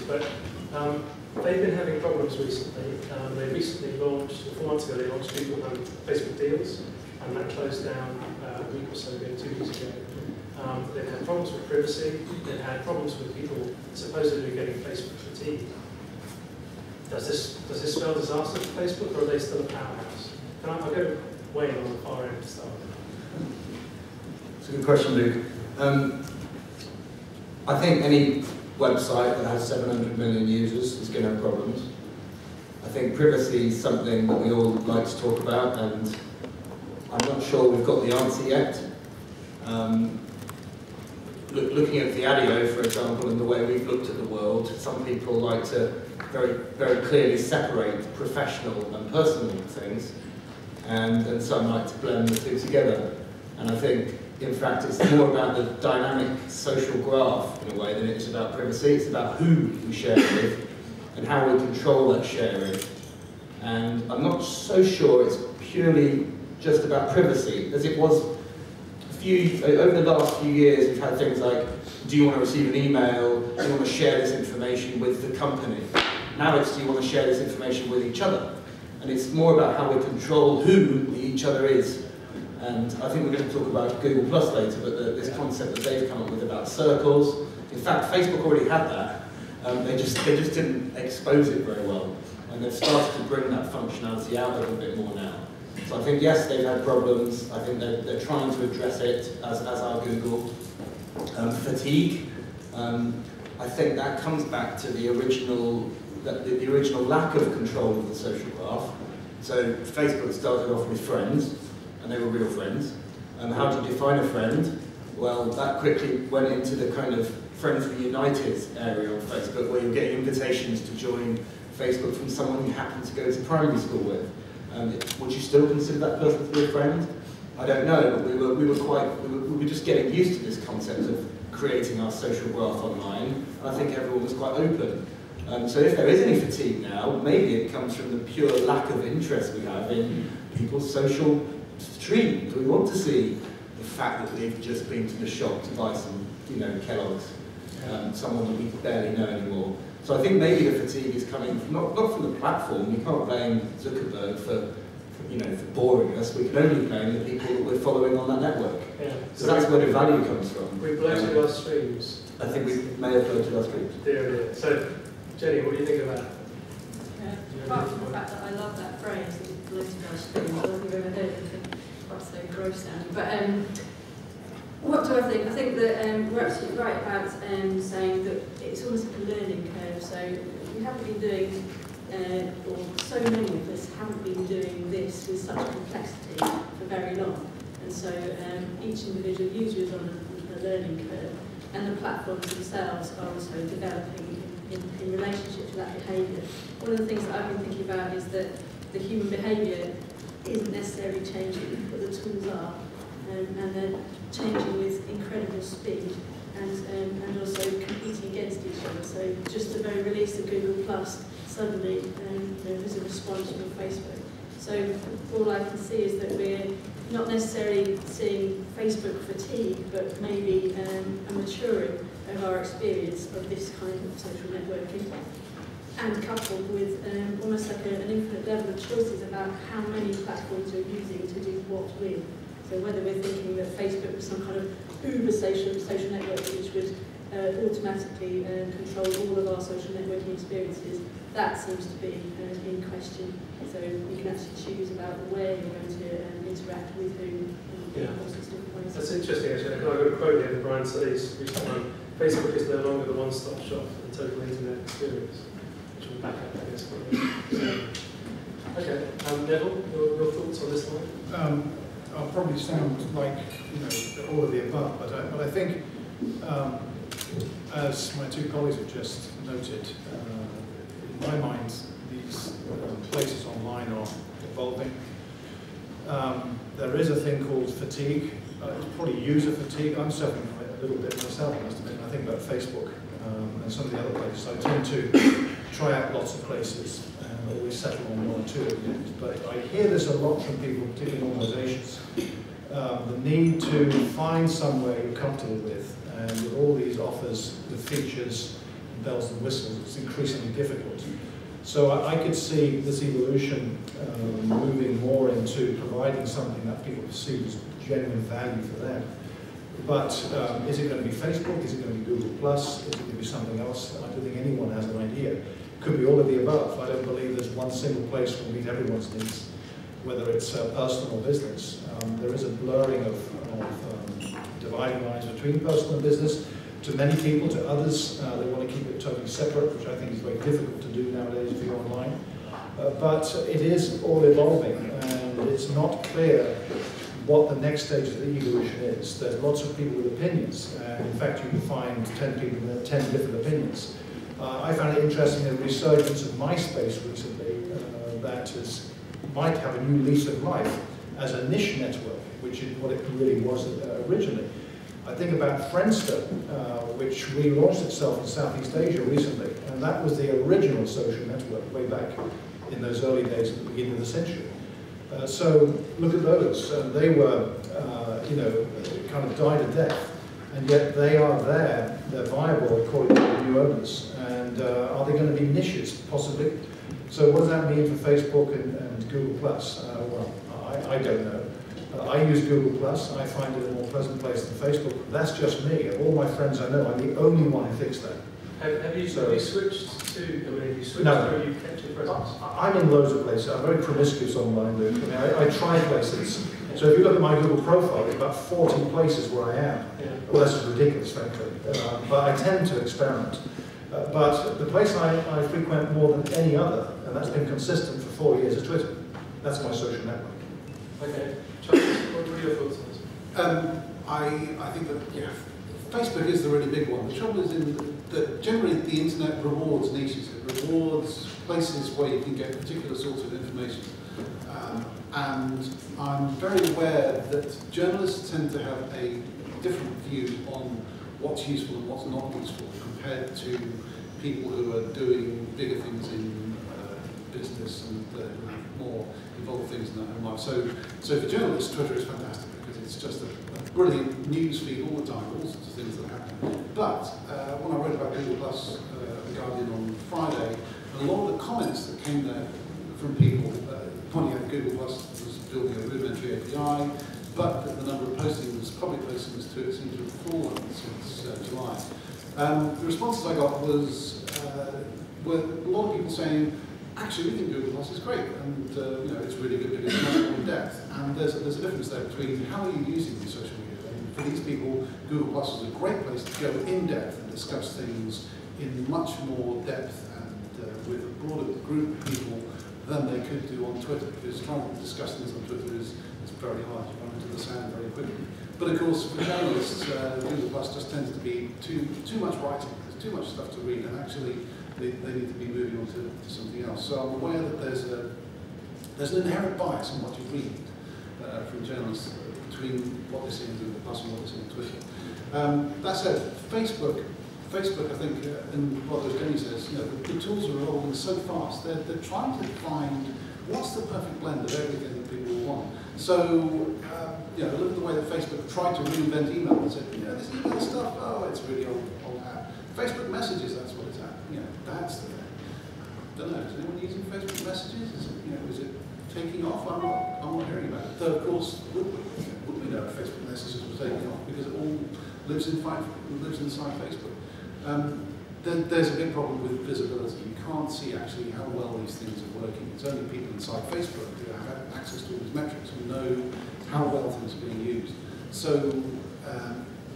but they've been having problems recently. They recently launched, 4 months ago, they launched Facebook Deals, and that closed down a week or so ago, 2 weeks ago. They've had problems with privacy, they've had problems with people supposedly getting Facebook fatigue. Does this spell disaster for Facebook, or are they still a powerhouse? I'll go way on the far end to start. It's a good question, Luke. I think any website that has 700 million users is going to have problems. I think privacy is something that we all like to talk about, and I'm not sure we've got the answer yet. Looking at the ADIO, for example, and the way we've looked at the world, some people like to very, very clearly separate professional and personal things, and some like to blend the two together. And I think, in fact, it's more about the dynamic social graph, in a way, than it is about privacy. It's about who we share with and how we control that sharing. And I'm not so sure it's purely just about privacy, as it was over the last few years. We've had things like, do you want to receive an email? Do you want to share this information with the company? Now it's, do you want to share this information with each other? And it's more about how we control who the each other is. And I think we're going to talk about Google Plus later, but this concept that they've come up with about circles. In fact, Facebook already had that. They just didn't expose it very well. And they've started to bring that functionality out a little bit more now. So I think, yes, they've had problems. I think they're trying to address it, as are Google. Fatigue. I think that comes back to the original lack of control of the social graph. So Facebook started off with friends, and they were real friends. And how do you define a friend? Well, that quickly went into the kind of Friends Reunited area on Facebook, where you're getting invitations to join Facebook from someone you happen to go to primary school with. Would you still consider that person to be a friend? I don't know, but we were just getting used to this concept of creating our social graph online, and I think everyone was quite open. So if there is any fatigue now, maybe it comes from the pure lack of interest we have in people's social stream. Do we want to see the fact that they've just been to the shop to buy some, Kellogg's, someone that we barely know anymore? So I think maybe the fatigue is coming not from the platform. We can't blame Zuckerberg for boring us. We can only blame the people that we're following on that network. Yeah. So that's where the value comes from. We bloated our streams. I think we may have bloated our streams. Yeah. So, Jenny, what do you think of that? Apart from the fact that I love that phrase, bloated our streams, I don't think I've ever heard anything quite so gross sounding. But what do I think? I think that we're absolutely right about saying that it's almost like a learning curve. So we haven't been doing, or so many of us haven't been doing this with such complexity for very long. And so each individual user is on a learning curve, and the platforms themselves are also developing in relationship to that behaviour. One of the things that I've been thinking about is that the human behaviour isn't necessarily changing, but the tools are. And they're changing with incredible speed and also competing against each other. So just the very release of Google Plus, suddenly there's a response from Facebook. So all I can see is that we're not necessarily seeing Facebook fatigue, but maybe a maturing of our experience of this kind of social networking, and coupled with almost like an infinite level of choices about how many platforms you're using to do what with. So whether we're thinking that Facebook was some kind of uber social network which would automatically control all of our social networking experiences, that seems to be in question. So you can actually choose about where you're going to interact with whom in all sorts of different ways. That's interesting, actually. I've got a quote here from Brian Sally's recent one. Facebook is no longer the one-stop shop for the total internet experience, which will back up, I guess. Okay, Neville, your thoughts on this one? I'll probably sound like all of the above, but I think, as my two colleagues have just noted, in my mind, these places online are evolving. There is a thing called fatigue. It's probably user fatigue. I'm suffering from it a little bit myself, I must admit. I think about Facebook and some of the other places. I tend to try out lots of places and always settle on one or two of these. But I hear this a lot from people, particularly in organisations. The need to find somewhere you're comfortable with, and with all these offers, the features, bells and whistles. It's increasingly difficult. So I could see this evolution moving more into providing something that people perceive as genuine value for them. But is it going to be Facebook? Is it going to be Google+? Is it going to be something else? I don't think anyone has an idea. It could be all of the above. I don't believe there's one single place that will meet everyone's needs, whether it's personal or business. There is a blurring of dividing lines between personal and business. To many people, to others, they want to keep it totally separate, which I think is very difficult to do nowadays if you're online. But it is all evolving, and it's not clear what the next stage of the evolution is. There's lots of people with opinions, and in fact you can find 10 people with 10 different opinions. I found it interesting the resurgence of MySpace recently, might have a new lease of life as a niche network, which is what it really was originally. I think about Friendster, which relaunched itself in Southeast Asia recently, and that was the original social network way back in those early days at the beginning of the century. So look at those. They were, kind of died a death, and yet they are there. They're viable according to the new owners. And are they going to be niches? Possibly. So what does that mean for Facebook and Google+? Well, I don't know. I use Google+. I find it a more pleasant place than Facebook. That's just me. Of all my friends I know, I'm the only one who thinks that. Have you switched to, have you switched no. or have you kept your presence? I'm in loads of places. I'm very promiscuous online, Luke. I mean, I try places. So if you look at my Google profile, there's about 40 places where I am. Yeah. Well, that's just ridiculous, frankly. But I tend to experiment. But the place I frequent more than any other, and that's been consistent for 4 years, is Twitter. That's my social network. Okay. Charles, what are your thoughts on this? I think that, Facebook is the really big one. The trouble is that generally the internet rewards niches. It rewards places where you can get particular sorts of information. And I'm very aware that journalists tend to have a different view on what's useful and what's not useful compared to people who are doing bigger things in business and more involved things in their own life. So for journalists, Twitter is fantastic because it's just a brilliant news feed all the time, all sorts of things that happen. But when I wrote about Google+, The Guardian on Friday, a lot of the comments that came there from people pointing out Google+ was building a rudimentary API, but that the number of postings, public postings to it, seemed to have fallen since July. The responses I got were a lot of people saying, actually, we think Google+ is great, and it's really good because it's much more in depth. And there's a difference there between how are you using these social media. And for these people, Google+ is a great place to go in depth and discuss things in much more depth and with a broader group of people than they could do on Twitter, because trying to discuss things on Twitter is very hard. You run into the sand very quickly. But of course, for journalists, Google+ just tends to be too much writing. There's too much stuff to read, and actually they need to be moving on to something else. So I'm aware that there's an inherent bias in what you read from journalists between what they see on Google+ and what they see on Twitter. That said, Facebook, I think, and what Jenny says, the tools are evolving so fast. They're trying to find what's the perfect blend of everything that people want. So, look at the way that Facebook tried to reinvent email and said, this email stuff, oh, it's really old hat. Facebook messages, that's what it's at. That's the thing. I don't know, is anyone using Facebook messages? Is it taking off? I'm not hearing about it. Though, of course, would we know if Facebook messages were taking off? Because it all lives inside Facebook. There's a big problem with visibility. You can't see actually how well these things are working. It's only people inside Facebook who have access to all these metrics who know how well things are being used. So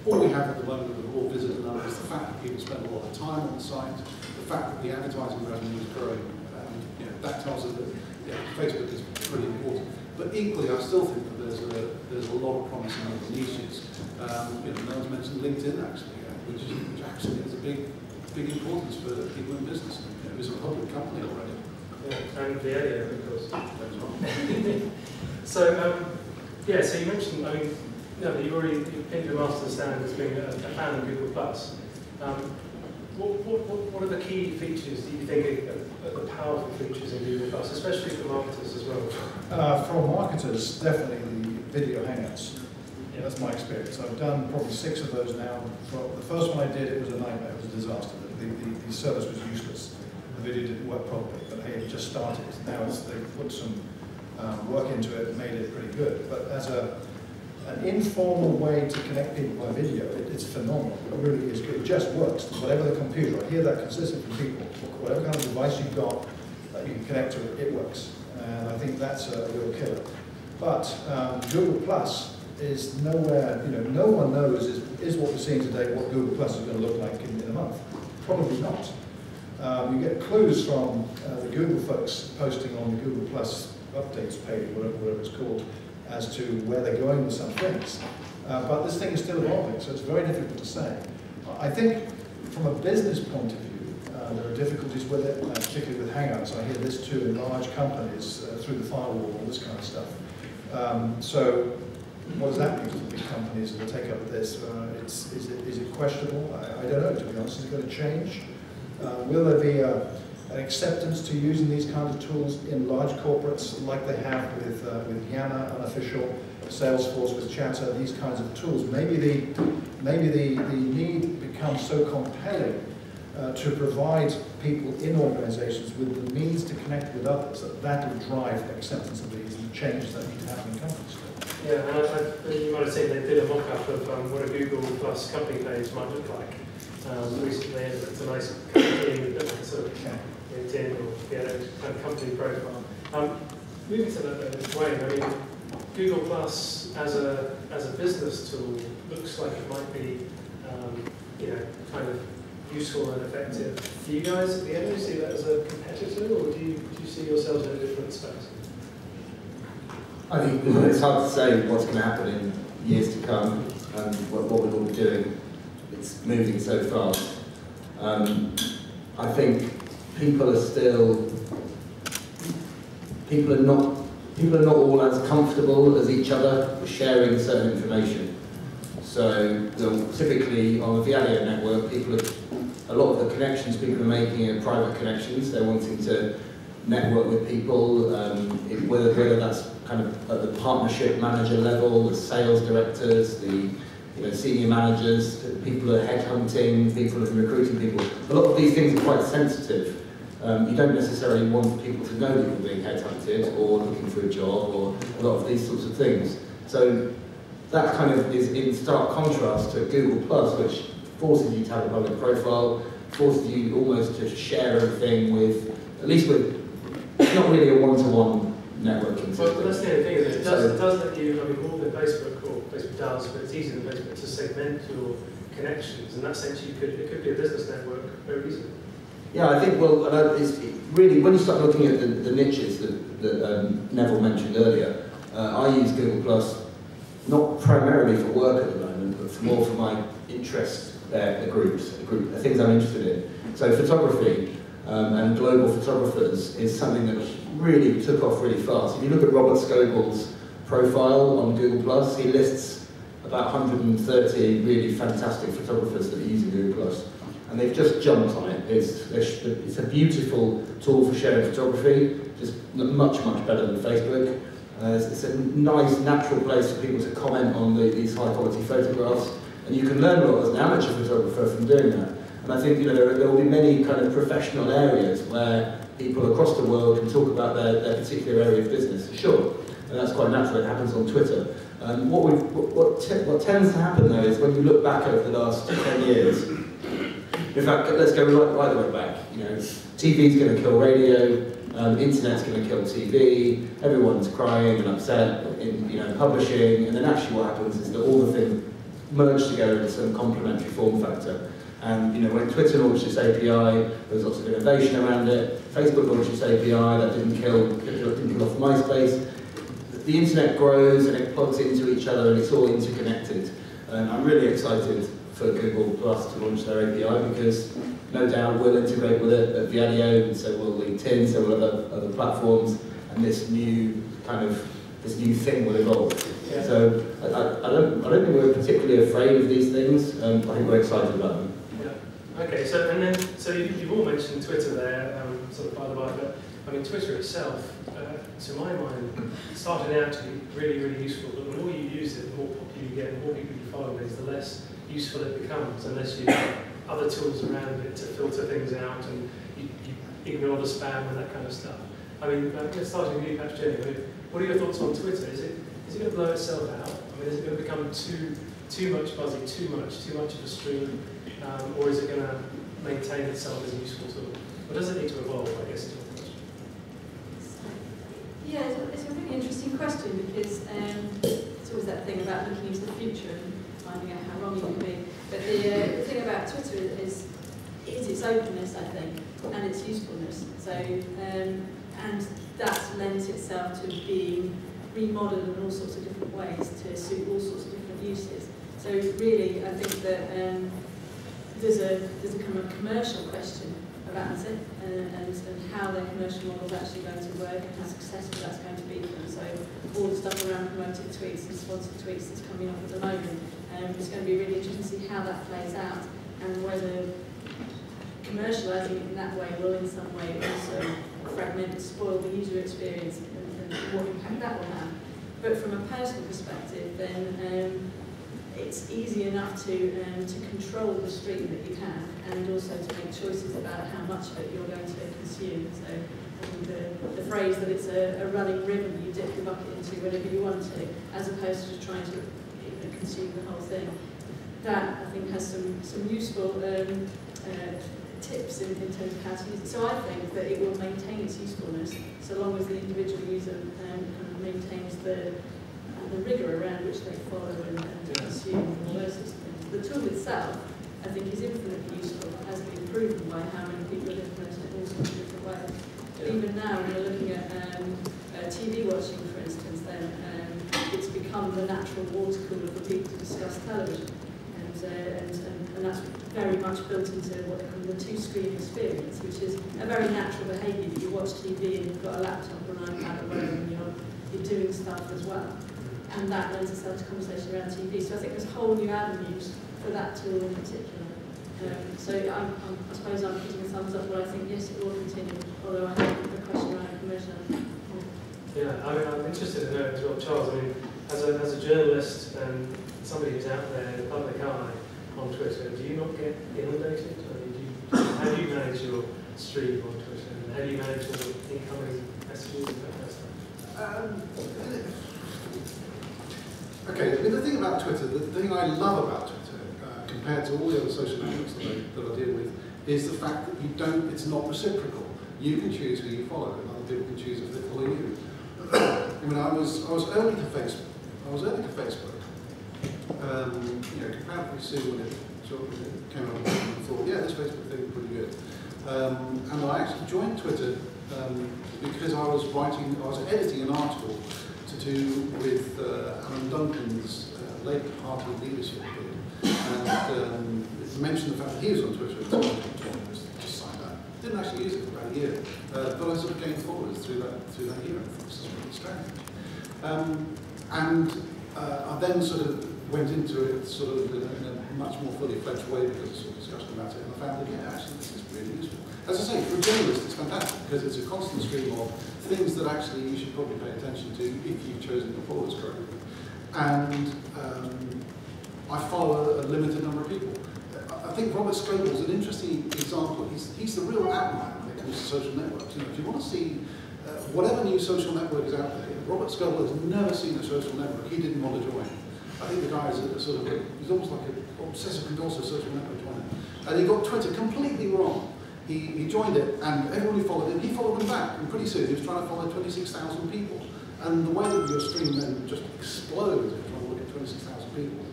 all we have at the moment with the raw visitor numbers is the fact that people spend a lot of time on the site, the fact that the advertising revenue is growing. That tells us that Facebook is pretty important. But equally, I still think that there's a lot of promise in other niches. No one's mentioned LinkedIn actually, which actually has a big importance for people in business. It's a public company already. Yeah, and the area, of course. So, so you mentioned, you've pinned your master stand as being a fan of Google+. What are the key features do you think are the powerful features in Google+, especially for marketers as well? For marketers, definitely the video hangouts. That's my experience. I've done probably 6 of those now. The first one I did, it was a nightmare. It was a disaster. the service was useless. The video didn't work properly, but hey, it just started. Now they've put some work into it and made it pretty good. But as an informal way to connect people by video, it's phenomenal. It really is good. It just works. Whatever the computer, I hear that consistently from people. Whatever kind of device you've got that you can connect to it, it works. And I think that's a real killer. But Google Plus is nowhere, no one knows is what we're seeing today what Google Plus is going to look like in a month. Probably not. You get clues from the Google folks posting on the Google Plus updates page, whatever it's called, as to where they're going with some things. But this thing is still evolving, so it's very difficult to say. I think from a business point of view, there are difficulties with it, particularly with Hangouts. I hear this too in large companies, through the firewall, all this kind of stuff. So what does that mean to the big companies that will take up this? Is it questionable? I don't know, to be honest. Is it going to change? Will there be an acceptance to using these kinds of tools in large corporates like they have with Yana, Unofficial, Salesforce with Chatter, these kinds of tools? Maybe the need becomes so compelling to provide people in organizations with the means to connect with others that will drive acceptance of these and changes that need to happen in companies. Yeah, and you might have seen they did a mock-up of what a Google Plus company page might look like recently. It's a nice company sort of LinkedIn or kind of company profile. Moving to that way, I mean, Google Plus as a business tool looks like it might be, kind of useful and effective. Do you guys at the end see that as a competitor, or do you see yourselves in a different space? I think it's hard to say what's going to happen in years to come and what we're all doing. It's moving so fast. I think people are not all as comfortable as each other with sharing certain information. So typically on the Viadio network, a lot of the connections people are making are private connections. They're wanting to network with people, whether that's kind of at the partnership manager level, the sales directors, the senior managers, people are headhunting, people are recruiting people. A lot of these things are quite sensitive. You don't necessarily want people to know that you're being headhunted or looking for a job or a lot of these sorts of things. So that kind of is in stark contrast to Google Plus, which forces you to have a public profile, forces you almost to share everything it's not really a one-to-one networking system. Well, that's the only thing, isn't it? It does let you, more than Facebook, or Facebook does, but it's easier than Facebook to segment your connections. In that sense, it could be a business network very easily. Yeah, I think, it's really, when you start looking at the niches that Neville mentioned earlier, I use Google Plus not primarily for work at the moment, but more for my interests, the groups, the things I'm interested in. So photography and global photographers is something that really took off really fast. If you look at Robert Scoble's profile on Google Plus, he lists about 130 really fantastic photographers that are using Google Plus. And they've just jumped on it. It's a beautiful tool for sharing photography, just much, much better than Facebook. It's a nice, natural place for people to comment on these high-quality photographs. And you can learn a lot as an amateur photographer from doing that. And I think there will be many kind of professional areas where people across the world can talk about their particular area of business, for sure. And that's quite natural. It happens on Twitter. What tends to happen, though, is when you look back over the last 10 years, in fact, let's go right the way back. TV's going to kill radio, internet's going to kill TV, everyone's crying and upset in publishing, and then actually what happens is that all the things merge together in some complementary form factor. And when Twitter launched its API, there was lots of innovation around it. Facebook launched its API, that didn't kill off MySpace. The internet grows and it plugs into each other and it's all interconnected. And I'm really excited for Google Plus to launch their API because no doubt we'll integrate with it at Viadio, and so will LinkedIn, so will other platforms, and this new thing will evolve. Yeah. So I don't think we're particularly afraid of these things. I think we're excited about them. Yeah. Okay. So you've all mentioned Twitter there, sort of by the by, but I mean Twitter itself, to my mind, started out to be really, really useful. But the more you use it, the more popular you get, the more people you follow it, the less useful it becomes unless you other tools around it to filter things out, and you ignore the spam and that kind of stuff. I mean, just starting with you, perhaps, Jenny, what are your thoughts on Twitter? Is it going to blow itself out? I mean, is it going to become too much fuzzy, too much of a stream, or is it going to maintain itself as a useful tool? Or does it need to evolve, I guess, is your question? Yeah, it's a really interesting question, because it's always that thing about looking into the future and finding out how wrong you can be. But the thing about Twitter is its openness, I think, and its usefulness. So, and that lends itself to being remodeled in all sorts of different ways to suit all sorts of different uses. So really, I think that there's a kind of commercial question about it, and how their commercial model is actually going to work, and how successful that's going to be for them. So all the stuff around promoted tweets and sponsored tweets that's coming up at the moment, it's going to be really interesting to see how that plays out, and whether commercialising it in that way will in some way also fragment and spoil the user experience, and what impact that will have. But from a personal perspective, then it's easy enough to control the stream that you have, and also to make choices about how much of it you're going to consume. So I think the phrase that it's a running river that you dip your bucket into whenever you want to, as opposed to just trying to consume the whole thing. That, I think, has some useful tips in terms of how to use it. So I think that it will maintain its usefulness so long as the individual user maintains the rigour around which they follow and consume and all those sorts of things. The tool itself, I think, is infinitely useful. It has been proven by how many people have implemented it in all sorts of different ways. Yeah. Even now, when we're looking at TV watching, for instance, then it's become the natural water cooler for people to discuss television. And that's very much built into what they call the two-screen experience, which is a very natural behaviour that you watch TV and you've got a laptop or an iPad or whatever, and you're doing stuff as well. And that lends itself to conversation around TV. So I think there's whole new avenues for that tool in particular. So I suppose I'm putting a thumbs up, but I think yes, it will continue, although I have a question around commercial. Yeah, I mean, I'm interested to know as well, Charles, I mean, as a journalist and somebody who's out there in the public eye on Twitter, do you not get inundated? I mean, how do you manage your stream on Twitter? And how do you manage all the incoming messages and that kind of stuff? Okay, I mean, the thing about Twitter, the thing I love about Twitter, compared to all the other social networks that I deal with, is the fact that it's not reciprocal. You can choose who you follow, and other people can choose if they follow you. I mean, I was early to Facebook. Comparatively soon when it came out, I thought, yeah, this Facebook thing is pretty good. And I actually joined Twitter because I was editing an article to do with Alan Duncan's Labour Party leadership bid, and it mentioned the fact that he was on Twitter at the time. Just signed up. Didn't actually use it for about a year, but I sort of gained followers through that year. I thought this is really strange. I then sort of went into it sort of in a much more fully fledged way because of sort of discussion about it, and I found that, yeah, actually this is really useful. As I say, for a journalist it's fantastic because it's a constant stream of things that actually you should probably pay attention to if you've chosen your followers correctly. And I follow a limited number of people. I think Robert Scoble is an interesting example. He's the real outlier when it comes to social networks. You know, if you want to see whatever new social network is out there, Robert Scoble has never seen a social network he didn't want to join. I think the guy is he's almost like an obsessive compulsive social network joiner. And he got Twitter completely wrong. He joined it, and everyone who followed him, he followed them back. And pretty soon he was trying to follow 26,000 people. And the way that your stream then just explodes if you're trying to look at 26,000 people,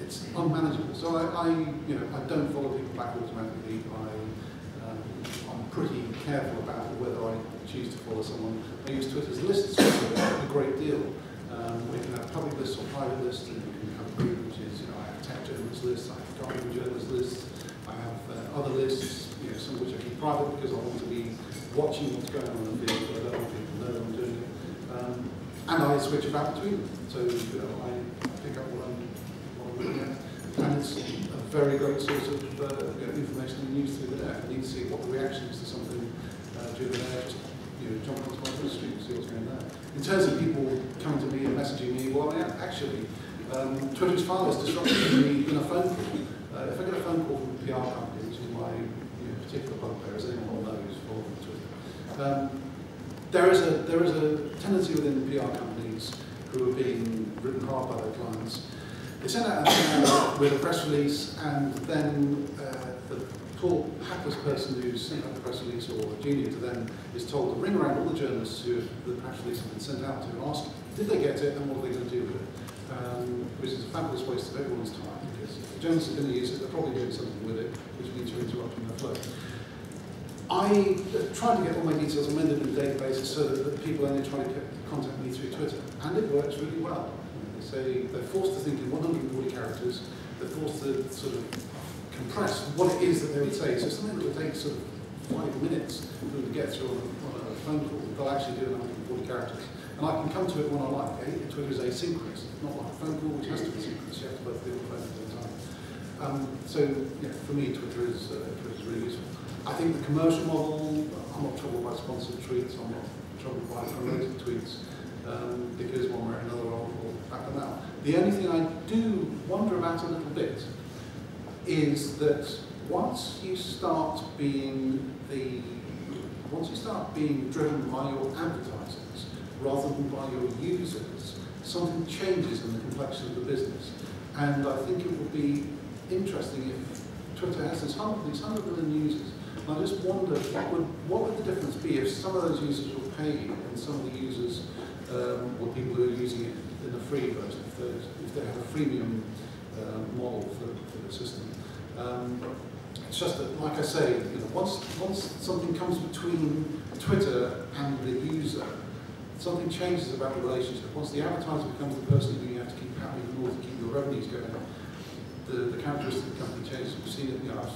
it's unmanageable. So I don't follow people back automatically. I'm pretty careful about whether I choose to follow someone. I use Twitter's lists a great deal. We can have public lists or private lists, and we can have a group which is, I have tech journalist lists, I have driving journalist lists, I have other lists, some of which I keep private because I want to be watching what's going on in the field, but I don't want people to know I'm doing it. And I switch about between them, so I pick up what I'm looking at, and it's a very great source of information and news through the day. I need to see what the reaction is to something during the day. Just jump onto my Twitter stream and see what's going on. In terms of people coming to me and messaging me, well, actually, Twitter's far less disruptive than me in a phone call. If I get a phone call from PR company, which is my particular bugbear, as anyone knows, for Twitter. There is a tendency within PR companies who are being written hard by their clients. They send out an email with a press release, and then the poor hapless person who's sent out the press release, or a junior to them, is told to ring around all the journalists who the press release has been sent out to and ask, did they get it and what are they going to do with it? Which is a fabulous waste of everyone's time, because if the journalists are going to use it, they're probably doing something with it, which means you're interrupting their flow. I try to get all my details amended in databases so that people only try to contact me through Twitter, and it works really well. They say they're forced to think in 140 characters, they're forced to sort of compress what it is that they would say. So something that would take sort of 5 minutes for them to get through on a phone call, they'll actually do it in 140 characters. And I can come to it when I like. Twitter is asynchronous, not like a phone call, which has to be synchronous. You have to both be on the phone at the time. So yeah, for me, Twitter is really useful. I think the commercial model, I'm not troubled by sponsored tweets, I'm not troubled by promoted tweets, because one way or another I'll back them out. The only thing I do wonder about a little bit is that once you start being driven by your advertisers rather than by your users, something changes in the complexion of the business. And I think it would be interesting if Twitter has these 100 million users. And I just wonder what would the difference be if some of those users were paying and some of the users were people who are using it in a free version, if they have a freemium model for the system. It's just that, like I say, once something comes between Twitter and the user, something changes about the relationship. Once the advertiser becomes the person who you have to keep happy in order to keep your revenues going, the characteristic of the company changes. We've seen it, I've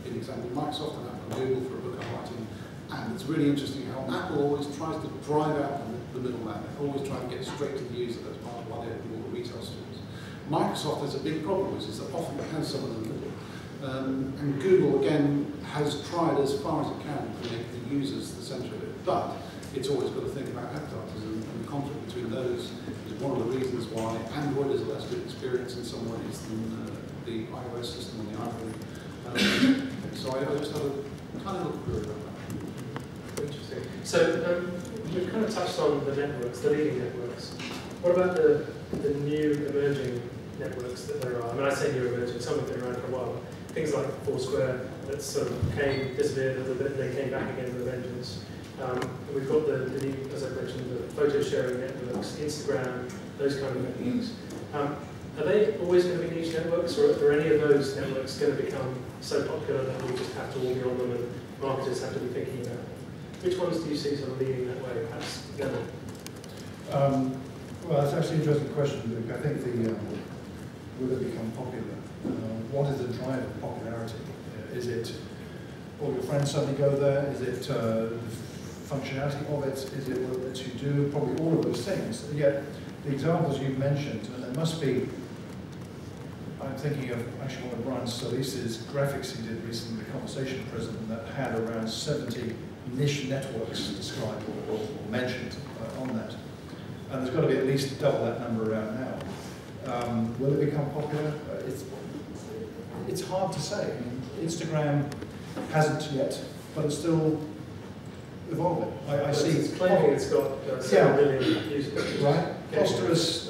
been examining Microsoft and Apple and Google for a book I'm writing, and it's really interesting how Apple always tries to drive out the middleman. They always try and get straight to the user. That's part of why they open all the retail stores. Microsoft has a big problem, which is that often it has someone in the middle. And Google, again, has tried as far as it can to make the users the centre of it, but it's always got to think about advertisers, and the conflict between those is one of the reasons why Android is a less good experience in some ways than the iOS system on the iPhone. So I just have a kind of little query about that. Interesting. So we've kind of touched on the networks, the leading networks. What about the new emerging networks that there are? I mean, I say new emerging, some have been around for a while. Things like Foursquare that sort of disappeared a little bit, and then came back again with a vengeance. We've got the new, as I mentioned, the photo sharing networks, Instagram, those kind of networks. Are they always going to be niche networks, or are any of those networks going to become so popular that we just have to all be on them and marketers have to be thinking about them? Which ones do you see sort of leading that way, perhaps together? Well, that's actually an interesting question, Luke. I think will it become popular? What is the drive of popularity? Is it all your friends suddenly go there? Is it the functionality of it? Is it what it lets you do? Probably all of those things. And yet, the examples you mentioned, and there must be, I'm thinking of actually one of Brian Solis's graphics he did recently, the Conversation Prism, that had around 70 niche networks described or mentioned on that. And there's got to be at least double that number around now. Will it become popular? It's hard to say. I mean, Instagram hasn't yet, but it's still evolving. I see. It's claiming it's got 7 million users. Right. Posterous,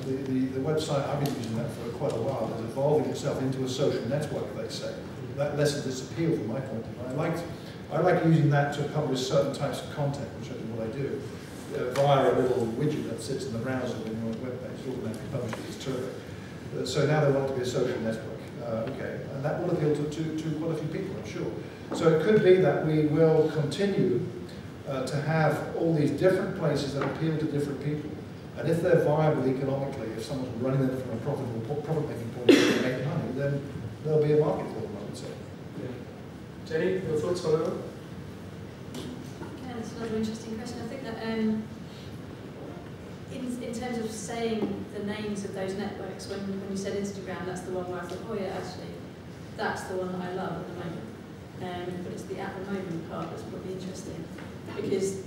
the website, I've been using that for quite a while, is evolving itself into a social network, they say. That lessens its appeal from my point of view. I like using that to publish certain types of content, which is what I do, via a little widget that sits in the browser when you're on a web page. It's automatically published. It's terrific. So now they want it to be a social network. Okay, and that will appeal to quite a few people, I'm sure. So it could be that we will continue to have all these different places that appeal to different people. And if they're viable economically, if someone's running them from a profit-making point of view to make money, then there'll be a market for them, I would say. Yeah. Jenny, your thoughts on that? Yeah, that's another interesting question. I think that in terms of saying the names of those networks, when you said Instagram, that's the one where I thought, oh yeah, actually, that's the one that I love at the moment. But it's the at the moment part that's probably interesting, because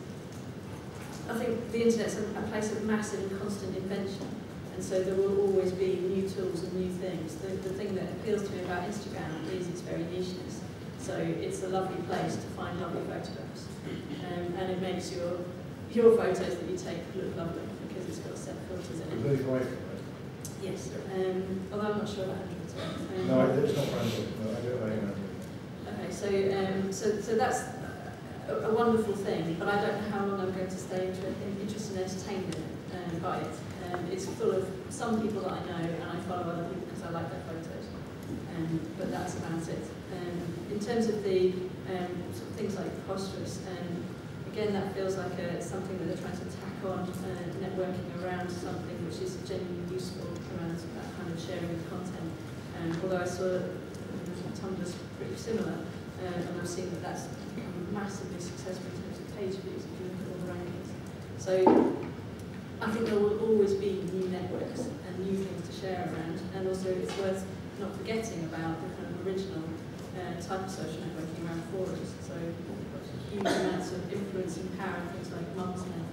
I think the internet's a place of massive and constant invention, And so there will always be new tools and new things. The thing that appeals to me about Instagram is its very nicheness. So it's a lovely place to find lovely photographs. And it makes your photos that you take look lovely because it's got set filters in it. Really bright, right? Yes, although I'm not sure about Android. No, it's not Android. No, I don't know. Okay, so that's a wonderful thing, but I don't know how long I'm going to stay interested and entertained by it. It's full of some people that I know, and I follow other people because I like their photos. But that's about it. In terms of the sort of things like preposterous, again, that feels like something that they're trying to tack on, networking around something which is genuinely useful around that kind of sharing of content. Although I saw Tumblr's pretty similar, and I've seen that that's become massively successful in terms of page views if you look at all the rankings. So I think there will always be new networks and new things to share around, and also it's worth not forgetting about the kind of original type of social networking around forums. So huge amounts of influence and power, things like Mumsnet,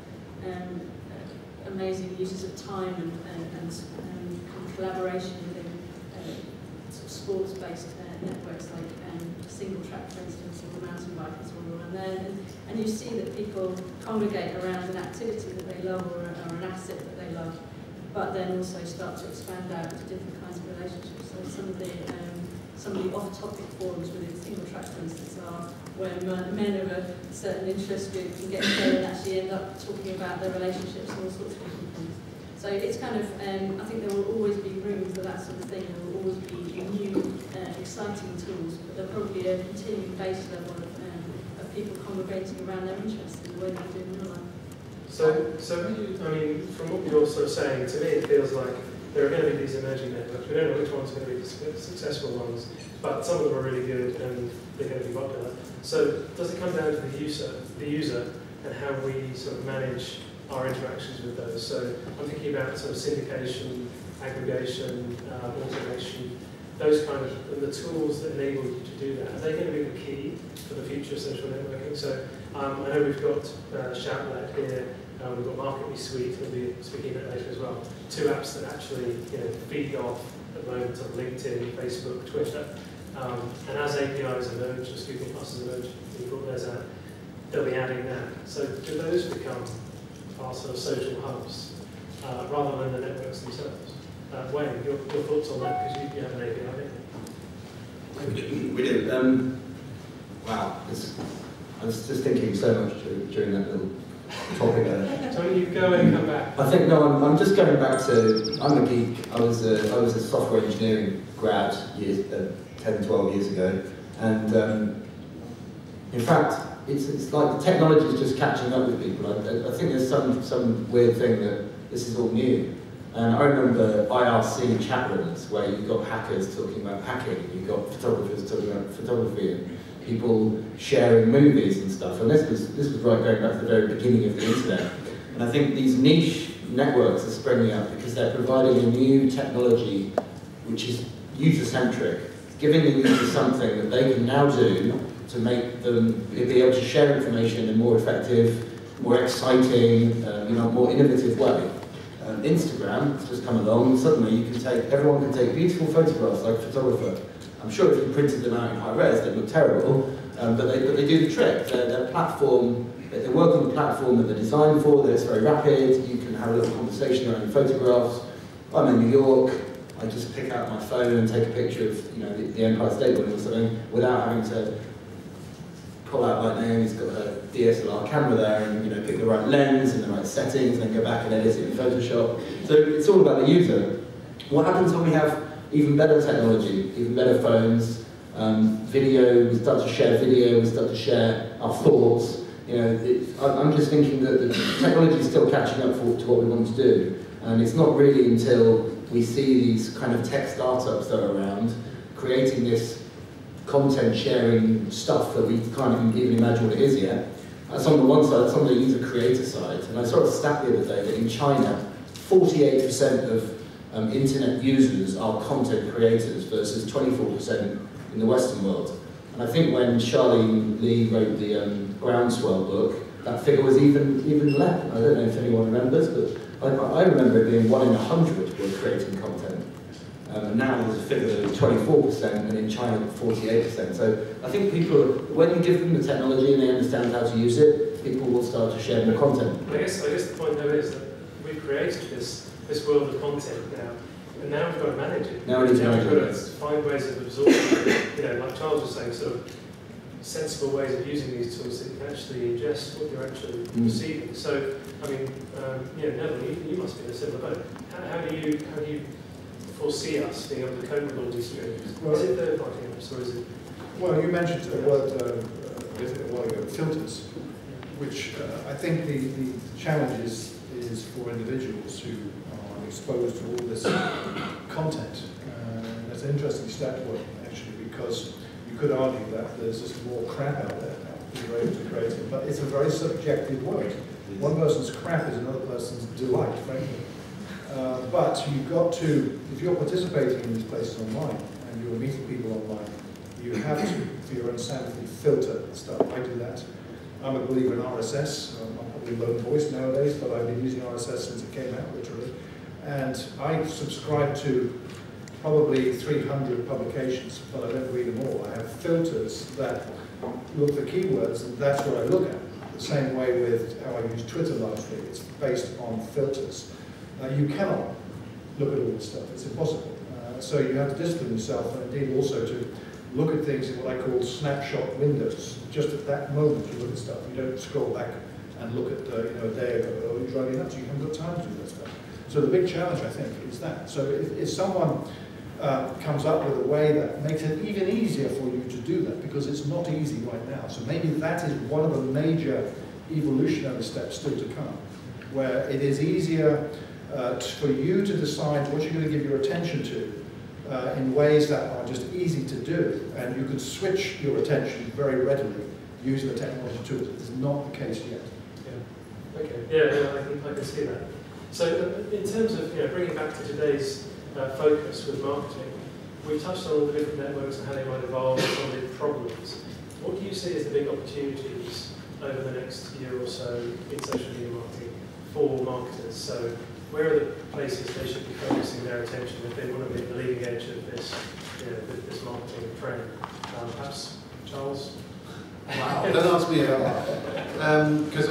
amazing uses of time and collaboration within sort of sports-based networks like Single Track, for instance, or the mountain bikers will run there. And you see that people congregate around an activity that they love or an asset that they love, but then also start to expand out to different kinds of relationships. So some of the off-topic forums within Single Track, for instance, are where men of a certain interest group can get together and actually end up talking about their relationships and all sorts of different things. So it's kind of, I think there will always be room for that sort of thing. There will always be new, exciting tools, but there'll probably be a continuing base level of people congregating around their interests in the way they do in real life. So I mean, from what you're sort of saying, to me it feels like there are going to be these emerging networks. We don't know which ones are going to be the successful ones, but some of them are really good and they're going to be popular. So does it come down to the user and how we sort of manage our interactions with those? So I'm thinking about sort of syndication, aggregation, automation, those kind of the tools that enable you to do that. Are they going to be the key for the future of social networking? So I know we've got Shoutlet here. We've got Marketly Suite, we'll be speaking a bit later as well. Two apps that actually feed off at the moment on LinkedIn, Facebook, Twitter. And as APIs emerge, as Google Plus emerge, we brought those out, they'll be adding that. So do those become our sort of social hubs rather than the networks themselves? Wayne, your thoughts on that, because you have an API, don't you? We do. Wow, I was just thinking so much during that little topic there. So you go and come back. I think, no, I'm just going back to, I'm a geek. I was a software engineering grad 10, 12 years ago. And in fact, it's like the technology is just catching up with people. I think there's some weird thing that this is all new. And I remember IRC chat rooms where you've got hackers talking about hacking, you've got photographers talking about photography, and people sharing movies and stuff. And this was right going back to the very beginning of the internet. And I think these niche networks are springing up because they're providing a new technology which is user-centric, giving the user something that they can now do to make them be able to share information in a more effective, more exciting, more innovative way. Instagram has just come along, and suddenly everyone can take beautiful photographs like a photographer. I'm sure if you printed them out in high res, they'd look terrible, but they do the trick. Their platform, they work on the platform that they're designed for, that it's very rapid, you can have a little conversation around your photographs. I'm in New York, I just pick out my phone and take a picture of the Empire State Building or something without having to pull out like Naomi's got her DSLR camera there and pick the right lens and the right settings and then go back and edit it in Photoshop. So it's all about the user. What happens when we have even better technology, even better phones, video, we start to share video, we start to share our thoughts. I'm just thinking that the technology is still catching up to what we want to do. And it's not really until we see these kind of tech startups that are around creating this content sharing stuff that we can't even imagine what it is yet. That's on the one side, that's on the user creator side. And I saw a stat the other day that in China, 48% of internet users are content creators versus 24% in the Western world. And I think when Charlene Lee wrote the Groundswell book, that figure was even less. I don't know if anyone remembers, but I remember it being 1 in 100 were creating content. Now there's a figure of 24%, and in China 48%. So I think people, when you give them the technology and they understand how to use it, people will start to share more content. I guess the point though is that we've created this world of content now, and now we've got to manage it. Now we need to manage we've got it. to find ways of absorbing it. You know, like Charles was saying, sort of sensible ways of using these tools that you can actually ingest what you're actually receiving. So, I mean, Neville, you must be in a similar boat. How do you foresee us being able to cope with all these streams? Well, is it third-party apps, or is it? Well, you mentioned the word a while ago, filters, which I think the challenge is for individuals who are exposed to all this content. That's an interesting stat work, actually, because you could argue that there's just more crap out there now that you're able to create it, but it's a very subjective word. One person's crap is another person's delight, frankly. But you've got to, if you're participating in these places online and you're meeting people online, you have to, for your own sanity, filter stuff. I do that. I'm a believer in RSS. I'm probably a lone voice nowadays, but I've been using RSS since it came out, literally. And I subscribe to probably 300 publications, but I don't read them all. I have filters that look for keywords, and that's what I look at. The same way with how I use Twitter largely. It's based on filters. You cannot look at all this stuff. It's impossible. So you have to discipline yourself, and indeed also to look at things in what I call snapshot windows. Just at that moment you look at stuff. You don't scroll back and look at a day ago. Oh, you're driving nuts. You haven't got time to do that stuff. So the big challenge, I think, is that. So if someone comes up with a way that makes it even easier for you to do that, because it's not easy right now. So maybe that is one of the major evolutionary steps still to come, where it is easier for you to decide what you're going to give your attention to in ways that are just easy to do, and you can switch your attention very readily using the technology tools. It's not the case yet. Yeah. Okay. Yeah, I can see that. So, in terms of bringing back to today's focus with marketing, we touched on all the different networks and how they might evolve, and some of the problems. What do you see as the big opportunities over the next year or so in social media marketing for marketers? So, where are the places they should be focusing their attention if they want to be at the leading edge of this, this marketing trend? Perhaps Charles. Wow, don't ask me about that. Because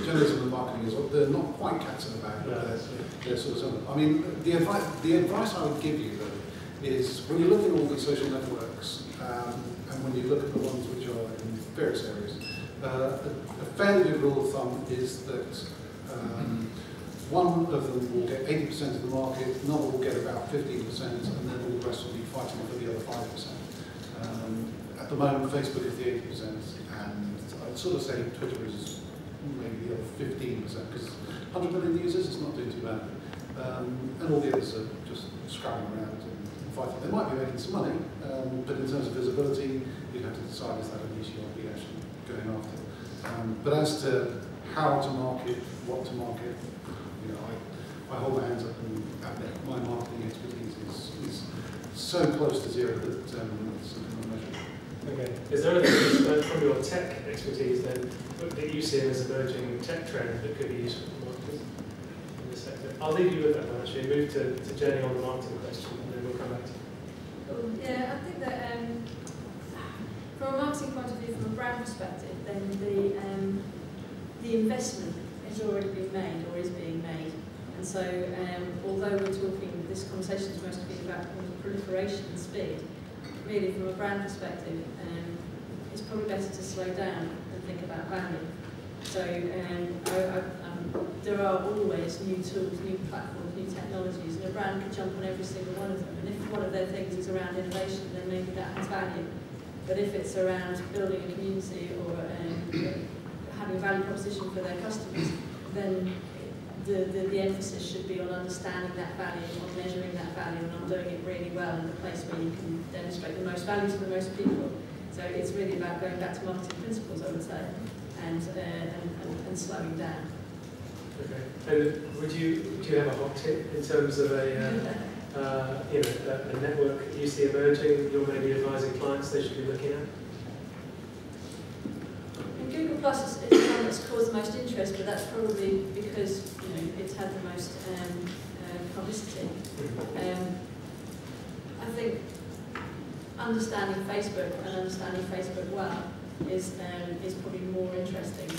journalism and marketing they're not quite cats in the bag, but they're sort of similar. I mean, the advice I would give you though is when you look at all these social networks and when you look at the ones which are in various areas, a fairly good rule of thumb is that one of them will get 80% of the market, another will get about 15%, and then all the rest will be fighting for the other 5%. At the moment, Facebook is the 80%, and I'd sort of say Twitter is maybe the other 15%, because 100 million users is not doing too bad. And all the others are just scrabbling around and fighting. They might be making some money, but in terms of visibility, you'd have to decide is that a niche you ought to be actually going after. But as to how to market, what to market, I hold my hands up and admit my marketing expertise is so close to zero that it's not measurable. Okay. Is there anything from your tech expertise then that you see as emerging tech trend that could be useful for marketers in this sector? I'll leave you with that one actually. Move to Jenny on the marketing question, and then we'll come back to you. Yeah, I think that from a marketing point of view, from a brand perspective, then the investment has already been made or is being made. And so, although we're talking, this conversation is mostly about proliferation and speed, really from a brand perspective, it's probably better to slow down and think about value. So, there are always new tools, new platforms, new technologies, and a brand could jump on every single one of them. And if one of their things is around innovation, then maybe that has value. But if it's around building a community or having a value proposition for their customers, then the emphasis should be on understanding that value, on measuring that value, and on doing it really well in the place where you can demonstrate the most value to the most people. So it's really about going back to marketing principles, I would say, and slowing down. Okay. And would you have a hot tip in terms of a network that you see emerging? You're maybe advising clients they should be looking at. And Google Plus is the one that's caused the most interest, but that's probably because it's had the most publicity. I think understanding Facebook and understanding Facebook well is probably more interesting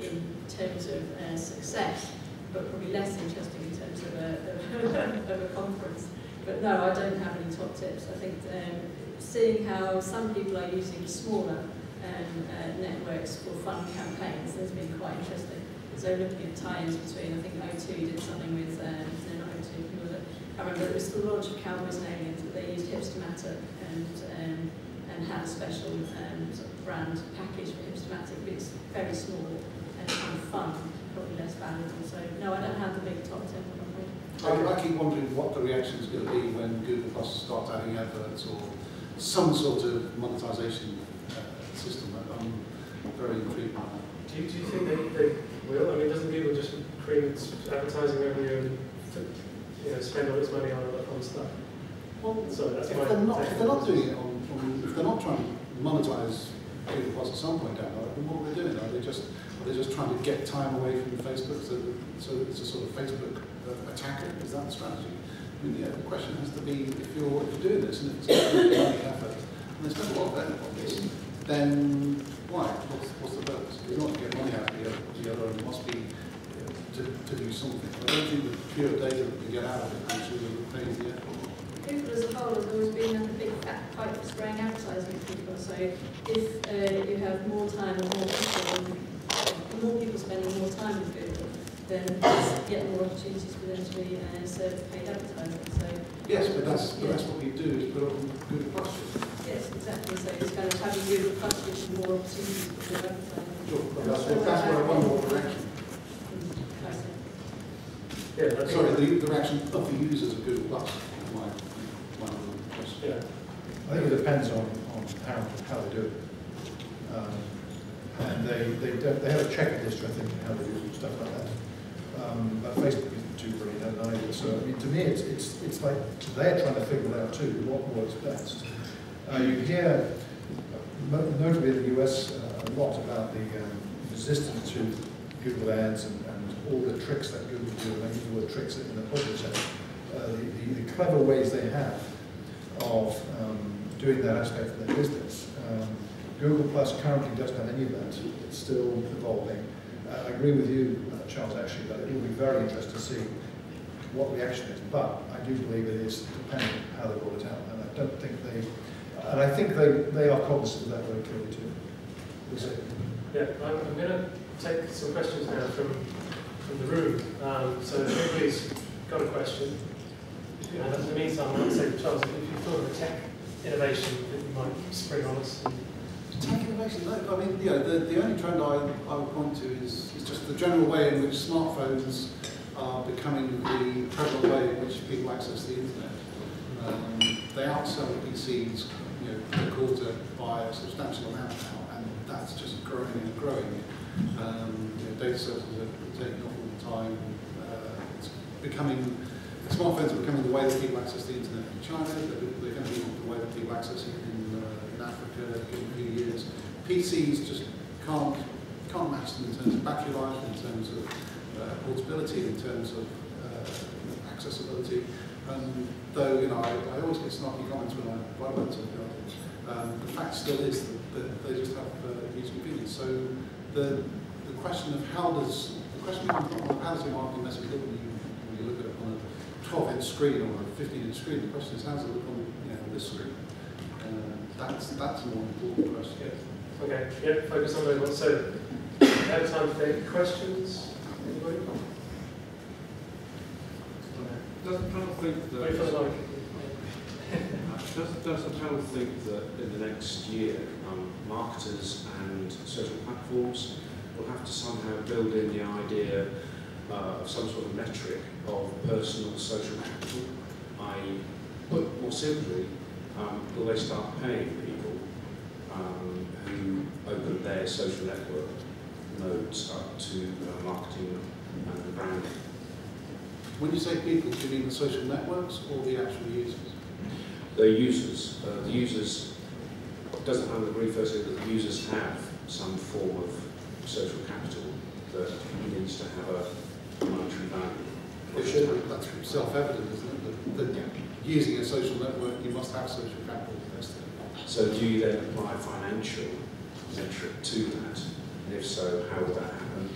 in terms of success, but probably less interesting in terms of of a conference. But no, I don't have any top tips. I think seeing how some people are using smaller networks for fun campaigns has been quite interesting. So looking at tie-ins between, I think O2 did something with, no, not O2, I remember it was the launch of Cowboys and Aliens, but they used Hipstamatic and had a special sort of brand package for Hipstamatic, but it's very small and kind of fun, probably less valuable. So no, I don't have the big top tip, I'm afraid. I keep wondering what the reaction is going to be when Google Plus starts adding adverts or some sort of monetization system. I'm very intrigued by that. Do you think they will? I mean, doesn't Google just create its advertising revenue and spend all its money on other fun stuff? Well, so that's if they're not doing it if they're not trying to monetize Google Plus at some point down the line, then what are they doing? Are they just trying to get time away from Facebook so it's a sort of Facebook attacker? Is that the strategy? I mean, yeah, the question has to be if you're doing this and if it's not really money effort, and they spend a lot of effort on this, then why? What's the purpose? It's not to get money out of the other, it must be to do something. I don't think the pure data that we get out of it actually pays the effort. Google as a whole has always been a big fat pipe for spraying advertising to people. So if you have more time and more people spending more time with Google, then you get more opportunities for them to be served paid advertising. So yes, but that's what we do is put on Google Plus. Yes, exactly. So it's kind of having Google Plus gives you more opportunities for good advertising. Sure, but that's where I wonder what the reaction. Yeah, sorry, the reaction of the users of Google Plus. Yeah. I think it depends on how they do it. And they have a checklist, I think, in how they do stuff like that. But Facebook isn't too brilliant either. So I mean, to me, it's like they're trying to figure it out too. What works best? You hear, notably in the US, a lot about the resistance to Google Ads and all the tricks that Google do. And I use the word tricks in the positive sense. The clever ways they have of doing that aspect of their business. Google Plus currently doesn't have any of that. It's still evolving. I agree with you, Charles, actually, that it will be very interesting to see what reaction is. But I do believe it is dependent on how they roll it out. And I don't think I think they are cognizant of that very clearly too. We'll see. Yeah, I'm going to take some questions now from the room. So if anybody's got a question, in the meantime, I would say, Charles, if you thought of a tech innovation that you might spring on us. Tech innovation? No, I mean, the only trend I would point to is just the general way in which smartphones are becoming the prevalent way in which people access the internet. They outsell PCs, a quarter by a substantial amount now, and that's just growing and growing. Data services are taking off all the time. Smartphones are becoming the way that people access the internet in China. They're going to be the way that people access it in Africa in a few years. PCs just can't match them in terms of battery life, in terms of portability, in terms of accessibility. Though I always get snarky comments when I write about something like this. The fact still is that they just have huge convenience. So the question of how does the marketing message look when you look at it on a 12-inch screen or a 15-inch screen? The question is, how does it look on this screen? That's a more important question. Yeah. Okay. Yeah. Focus on those ones. So, have time for any questions? Anybody? Does the panel think that? Wait for the mic. Does the panel think that in the next year, marketers and social platforms will have to somehow build in the idea of some sort of metric of personal social capital? I.e., put more simply, will they start paying people who open their social network nodes up to marketing and branding? When you say people, do you mean the social networks or the actual users? The users. The users doesn't have agree firstly that the users have some form of social capital that needs to have a monetary value. It should. That's self-evident, isn't it? That using a social network, you must have social capital invested. So do you then apply a financial metric to that? And if so, how would that happen?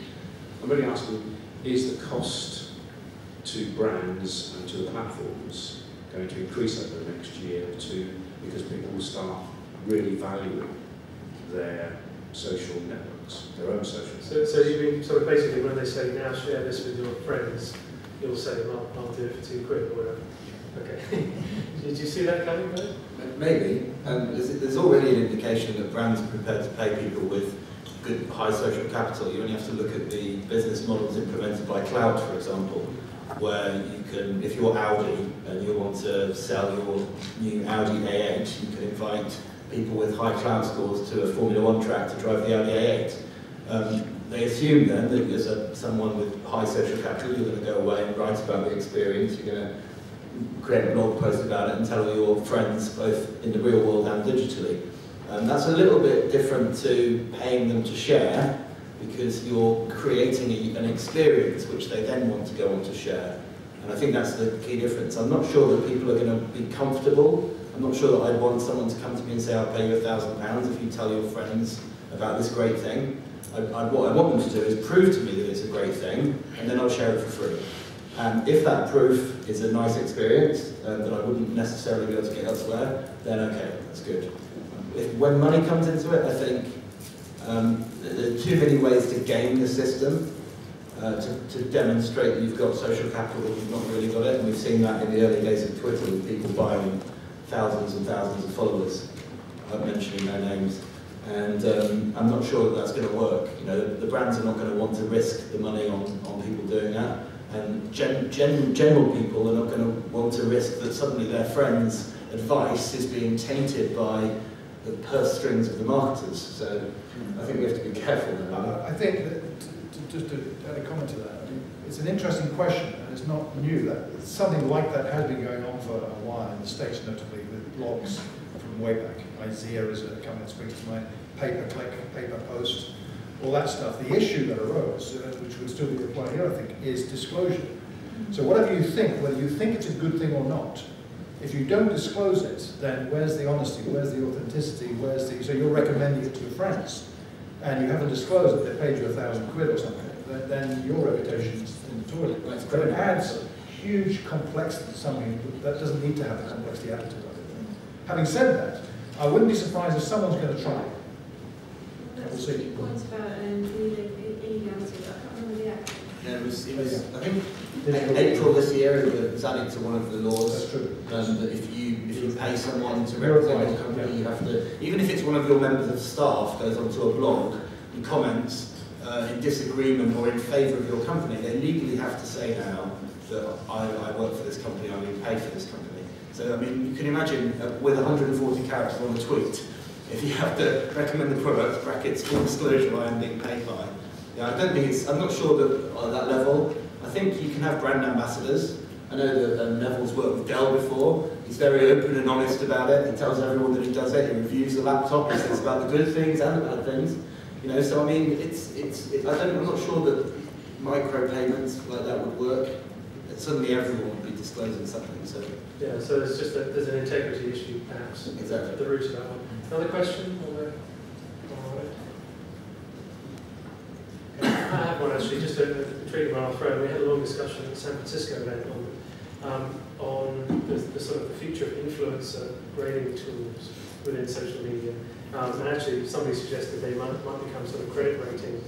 I'm really asking, is the cost to brands and to the platforms going to increase over the next year or two because people will start really valuing their social networks, their own social networks? So you mean sort of basically when they say now share this with your friends, you'll say, well, I'll do it for £2 or whatever. Okay. Did you see that coming, though? Maybe. There's already an indication that brands are prepared to pay people with good high social capital. You only have to look at the business models implemented by cloud, for example, where you can, if you're Audi and you want to sell your new Audi A8, you can invite people with high cloud scores to a Formula 1 track to drive the Audi A8. They assume then that as someone with high social capital, you're going to go away and write about the experience, you're going to create a blog post about it and tell all your friends, both in the real world and digitally. That's a little bit different to paying them to share, because you're creating an experience which they then want to go on to share. And I think that's the key difference. I'm not sure that people are going to be comfortable. I'm not sure that I'd want someone to come to me and say, I'll pay you £1,000 if you tell your friends about this great thing. What I want them to do is prove to me that it's a great thing, and then I'll share it for free. And if that proof is a nice experience that I wouldn't necessarily be able to get elsewhere, then okay, that's good. When money comes into it, I think there are too many ways to game the system to demonstrate that you've got social capital when you've not really got it. And we've seen that in the early days of Twitter with people buying thousands and thousands of followers, mentioning their names. And I'm not sure that that's going to work. You know, the brands are not going to want to risk the money on people doing that. And general people are not going to want to risk that suddenly their friends' advice is being tainted by the purse strings of the marketers. So I think we have to be careful about that. I think that, just to add a comment to that, I mean, it's an interesting question, and it's not new. Something like that has been going on for a while in the States, notably with blogs from way back. IZEA is a company that springs to mind, pay-per-click, pay-per-post, all that stuff. The issue that arose, which would still be applied here, I think, is disclosure. So whatever you think, whether you think it's a good thing or not, if you don't disclose it, then where's the honesty, where's the authenticity, so you're recommending it to your friends, and you haven't disclosed that they paid you £1,000 or something, then your reputation is in the toilet. But it adds huge complexity to something that doesn't need to have the complexity added to it. Having said that, I wouldn't be surprised if someone's going to try. We'll see. Points about illegality, I can't remember the act. Yeah, it was, I think, April this year it was added to one of the laws. That's true. That if you pay someone to represent your company, you have to, even if it's one of your members of staff goes onto a blog and comments in disagreement or in favour of your company, they legally have to say now that I work for this company, I'm being paid for this company. So, I mean, you can imagine with 140 characters on a tweet, if you have to recommend the product, brackets, full disclosure, I am being paid by. Yeah, I don't think I'm not sure that at that level. I think you can have brand ambassadors. I know that Neville's worked with Dell before. He's very open and honest about it. He tells everyone that he does it. He reviews the laptop. He says about the good things and the bad things. You know, so I mean, I'm not sure that micropayments like that would work. Suddenly everyone would be disclosing something. So yeah, so there's just there's an integrity issue perhaps exactly at the root of that one. Another question? I have one actually, just a treatment on our thread. We had a long discussion at the San Francisco event on the sort of the future of influencer grading tools within social media. And actually somebody suggested they might become sort of credit rating